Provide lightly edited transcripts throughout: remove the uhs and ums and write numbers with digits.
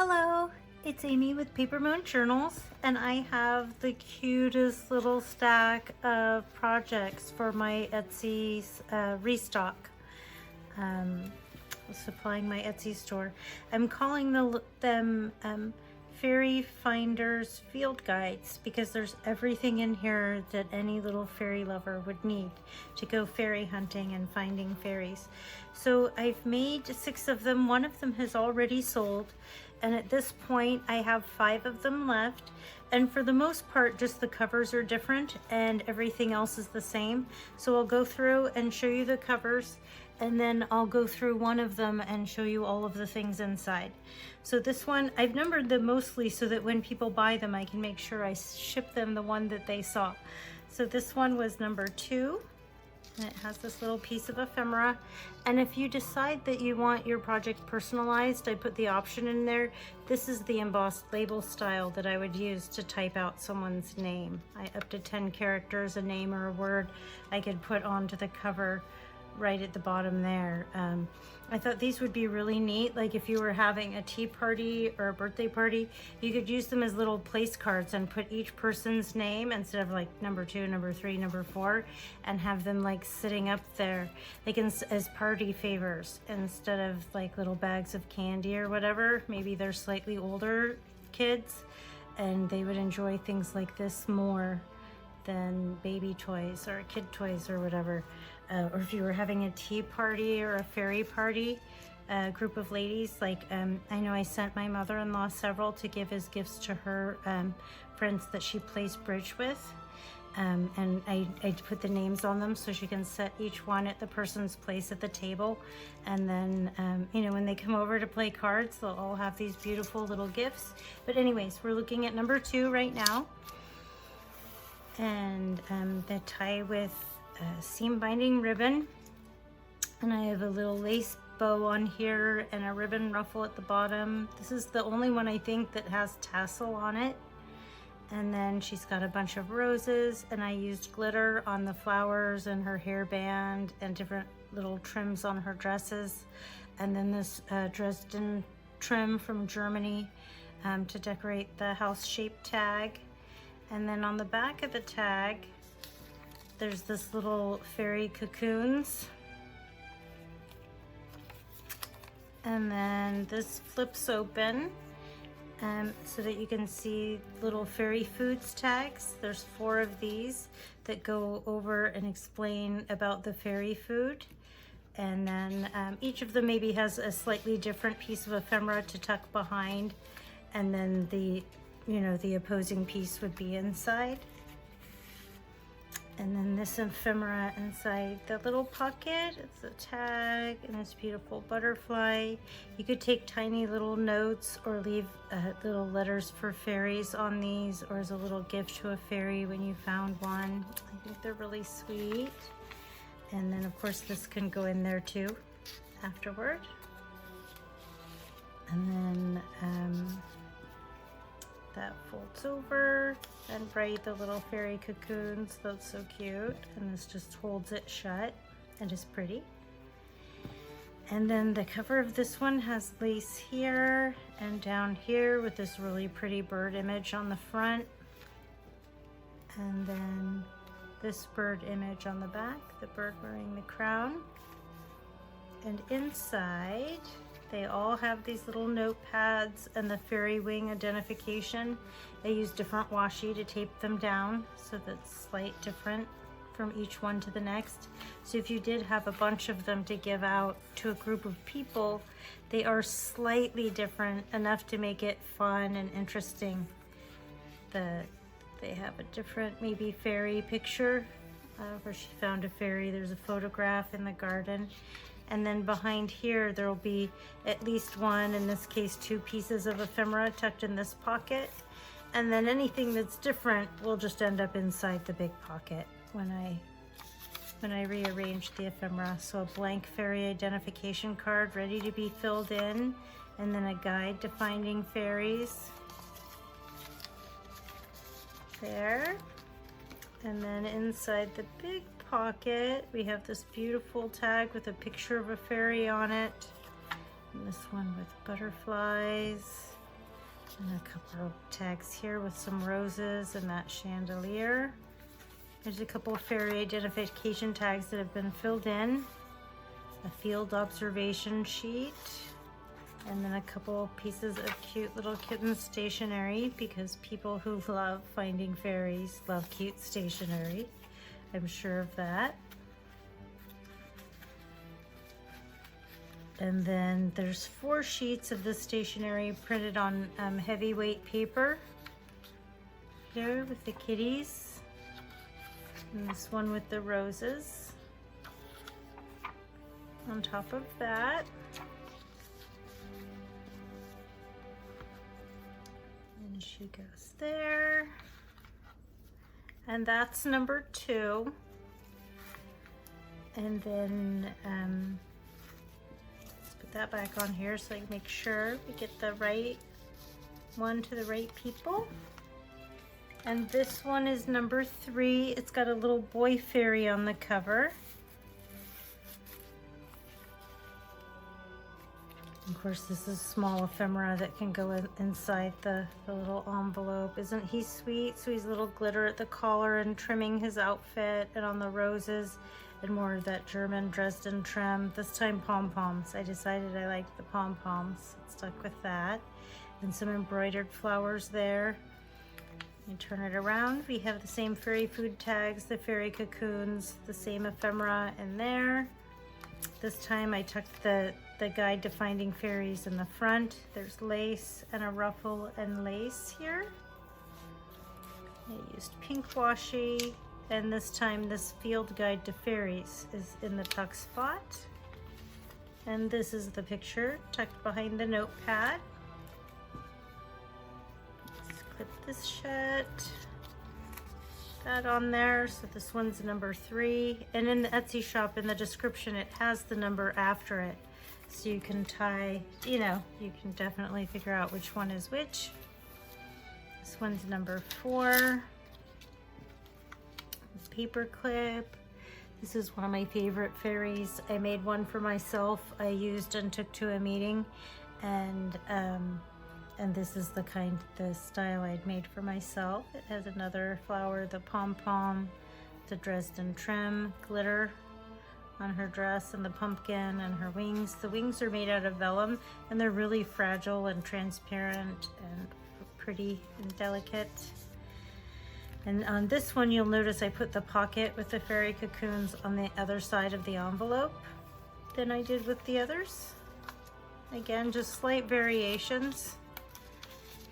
Hello, it's Amy with Paper Moon Journals, and I have the cutest little stack of projects for my Etsy's restock. Supplying my Etsy store. I'm calling them Fairy Finders Field Guides because there's everything in here that any little fairy lover would need to go fairy hunting and finding fairies. So I've made 6 of them. One of them has already sold, and at this point I have 5 of them left, and for the most part just the covers are different and everything else is the same. So I'll go through and show you the covers, and then I'll go through one of them and show you all of the things inside. So this one, I've numbered them mostly so that when people buy them, I can make sure I ship them the one that they saw. So this one was number 2, and it has this little piece of ephemera. And if you decide that you want your project personalized, I put the option in there. This is the embossed label style that I would use to type out someone's name. Up to 10 characters, a name or a word, I could put onto the cover right at the bottom there. I thought these would be really neat. Like if you were having a tea party or a birthday party, you could use them as little place cards and put each person's name instead of like number 2, number 3, number 4, and have them like sitting up there like as party favors instead of like little bags of candy or whatever. Maybe they're slightly older kids and they would enjoy things like this more than baby toys or kid toys or whatever. Or if you were having a tea party or a fairy party, a group of ladies, like I know I sent my mother-in-law several to give as gifts to her friends that she plays bridge with. And I put the names on them so she can set each one at the person's place at the table. And then, you know, when they come over to play cards, they'll all have these beautiful little gifts. But anyways, we're looking at number 2 right now. And the tie with seam binding ribbon, and I have a little lace bow on here and a ribbon ruffle at the bottom. This is the only one I think that has tassel on it. And then she's got a bunch of roses, and I used glitter on the flowers and her hairband and different little trims on her dresses. And then this Dresden trim from Germany to decorate the house-shaped tag. And then on the back of the tag, there's this little fairy cocoons. And then this flips open so that you can see little fairy foods tags. There's 4 of these that go over and explain about the fairy food. And then each of them maybe has a slightly different piece of ephemera to tuck behind. And then the opposing piece would be inside. And then this ephemera inside the little pocket, it's a tag and this beautiful butterfly. You could take tiny little notes or leave little letters for fairies on these, or as a little gift to a fairy when you found one. I think they're really sweet. And then of course this can go in there too afterward. And then that folds over and right, the little fairy cocoons, that's so cute. And this just holds it shut and is pretty. And then the cover of this one has lace here and down here with this really pretty bird image on the front. And then this bird image on the back, the bird wearing the crown. And inside, they all have these little notepads and the fairy wing identification. I use different washi to tape them down so that's slight different from each one to the next. So if you did have a bunch of them to give out to a group of people, they are slightly different enough to make it fun and interesting. They have a different maybe fairy picture where she found a fairy. There's a photograph in the garden. And then behind here, there'll be at least one, in this case, 2 pieces of ephemera tucked in this pocket. And then anything that's different will just end up inside the big pocket when I rearrange the ephemera. So a blank fairy identification card ready to be filled in, and then a guide to finding fairies. There. And then inside the big pocket, we have this beautiful tag with a picture of a fairy on it. And this one with butterflies. And a couple of tags here with some roses and that chandelier. There's a couple of fairy identification tags that have been filled in. A field observation sheet. And then a couple pieces of cute little kitten stationery, because people who love finding fairies love cute stationery. I'm sure of that. And then there's 4 sheets of this stationery printed on heavyweight paper. Here with the kitties. And this one with the roses. On top of that. And she goes there. And that's number 2. And then let's put that back on here so I can make sure we get the right one to the right people. And this one is number 3. It's got a little boy fairy on the cover. Of course, this is small ephemera that can go inside the little envelope. Isn't he sweet? So he's a little glitter at the collar and trimming his outfit, and on the roses, and more of that German Dresden trim. This time pom-poms. I decided I liked the pom-poms. Stuck with that. And some embroidered flowers there. You turn it around. We have the same fairy food tags, the fairy cocoons, the same ephemera in there. This time I tucked the guide to finding fairies in the front. There's lace and a ruffle and lace here. I used pink washi, and this time this field guide to fairies is in the tuck spot. And this is the picture tucked behind the notepad. Let's clip this shut. That on there. So this one's number 3. And in the Etsy shop, in the description, it has the number after it. So you can tie, you can definitely figure out which one is which. This one's number 4. Paper clip. This is one of my favorite fairies. I made one for myself. I used and took to a meeting, and this is the style I'd made for myself. It has another flower, the pom-pom, the Dresden trim, glitter on her dress, and the pumpkin and her wings. The wings are made out of vellum, and they're really fragile and transparent and pretty and delicate. And on this one, you'll notice I put the pocket with the fairy cocoons on the other side of the envelope than I did with the others. Again, just slight variations.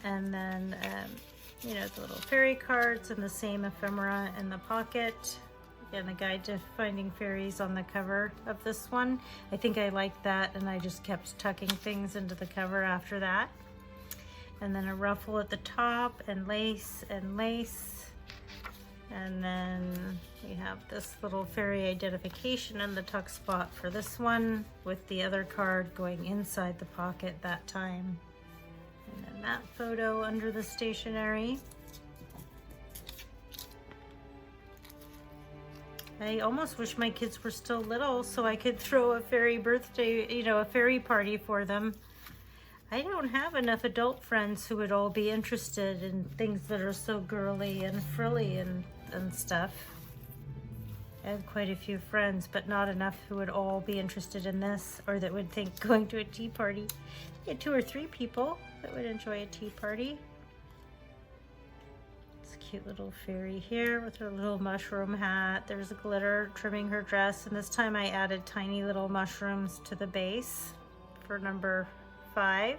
And then, the little fairy cards and the same ephemera in the pocket. Again, the guide to finding fairies on the cover of this one. I think I liked that, and I just kept tucking things into the cover after that. And then a ruffle at the top, and lace and lace. And then we have this little fairy identification in the tuck spot for this one, with the other card going inside the pocket that time. And then that photo under the stationery. I almost wish my kids were still little so I could throw a fairy birthday, a fairy party for them. I don't have enough adult friends who would all be interested in things that are so girly and frilly and stuff. I have quite a few friends, but not enough who would all be interested in this, or that would think going to a tea party. You get 2 or 3 people that would enjoy a tea party. It's a cute little fairy here with her little mushroom hat. There's glitter trimming her dress, and this time I added tiny little mushrooms to the base for number 5.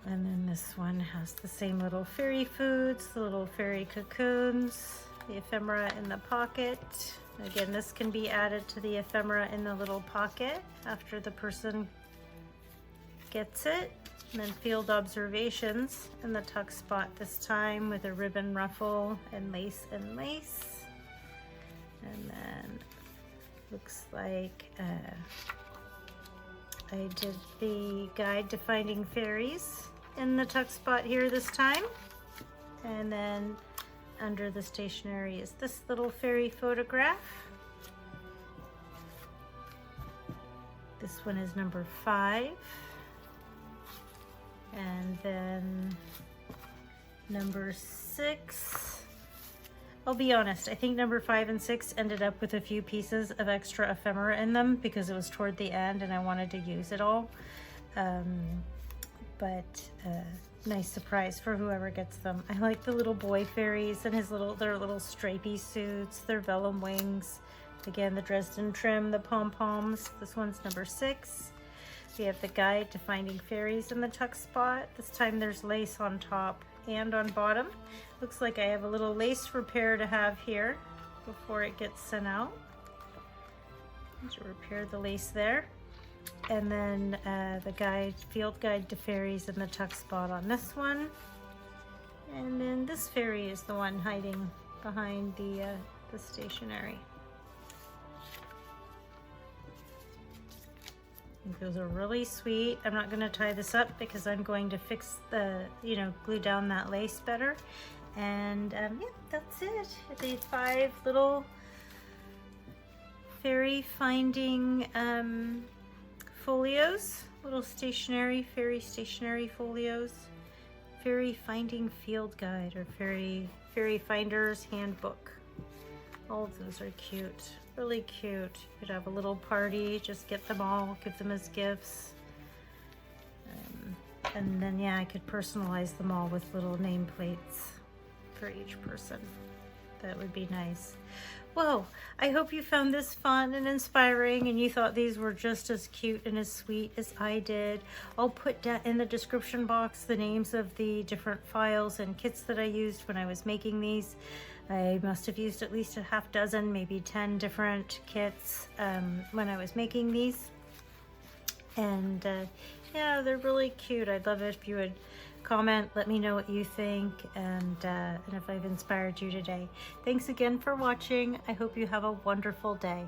And then this one has the same little fairy foods, the little fairy cocoons, the ephemera in the pocket. Again, this can be added to the ephemera in the little pocket after the person gets it. And then field observations in the tuck spot this time with a ribbon ruffle and lace and lace. And then looks like I did the guide to finding fairies in the tuck spot here this time. And then under the stationery is this little fairy photograph. This one is number 5. And then number 6, I'll be honest, I think number 5 and 6 ended up with a few pieces of extra ephemera in them because it was toward the end and I wanted to use it all. Nice surprise for whoever gets them. I like the little boy fairies and their little stripy suits, their vellum wings. Again, the Dresden trim, the pom-poms. This one's number 6. We have the guide to finding fairies in the tuck spot. This time there's lace on top and on bottom. Looks like I have a little lace repair to have here before it gets sent out. To repair the lace there. And then the field guide to fairies in the tuck spot on this one. And then this fairy is the one hiding behind the stationery. I think those are really sweet. I'm not going to tie this up because I'm going to fix glue down that lace better. And yeah, that's it. The 5 little fairy finding folios, little fairy stationery folios, fairy finding field guide, or fairy finder's handbook. All of those are cute, really cute. You could have a little party, just get them all, give them as gifts. And then yeah, I could personalize them all with little nameplates for each person. That would be nice. Whoa, I hope you found this fun and inspiring and you thought these were just as cute and as sweet as I did. I'll put in the description box the names of the different files and kits that I used when I was making these. I must have used at least a half dozen, maybe 10 different kits when I was making these. And yeah, they're really cute. I'd love it if you would comment, let me know what you think, and if I've inspired you today. Thanks again for watching. I hope you have a wonderful day.